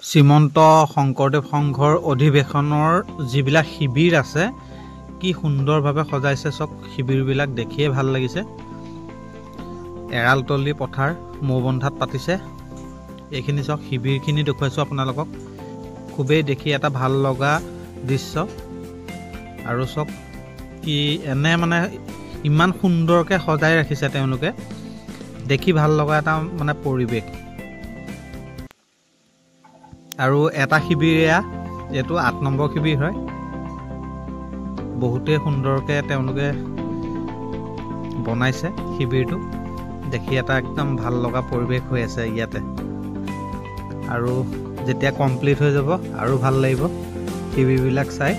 শ্ৰীমন্ত শংকৰদেৱ সংঘৰ অধিৱেশনৰ যিবিলাক শিবিৰ আছে কি সুন্দৰভাৱে সজাইছে চক শিবিৰবিলাক দেখিয়ে ভাল লাগিছে। এৰালতলি পথাৰ মৌবন্ধাত পাতিছে। এইখিনি চক শিবিৰখিনি দেখুৱাইছোঁ আপোনালোকক। খুবেই দেখি এটা ভাল লগা দৃশ্য। আৰু চক কি এনে মানে ইমান সুন্দৰকৈ সজাই ৰাখিছে তেওঁলোকে, দেখি ভাল লগা এটা মানে পৰিৱেশ। আৰু এটা শিবিৰ এইটো ৮ নম্বৰ শিবিৰ হয়। বহুতেই সুন্দৰকৈ তেওঁলোকে বনাইছে শিবিৰটো, দেখি এটা একদম ভাল লগা পৰিৱেশ হৈ আছে ইয়াতে। আৰু যেতিয়া কমপ্লিট হৈ যাব আৰু ভাল লাগিব শিবিৰবিলাক চাই।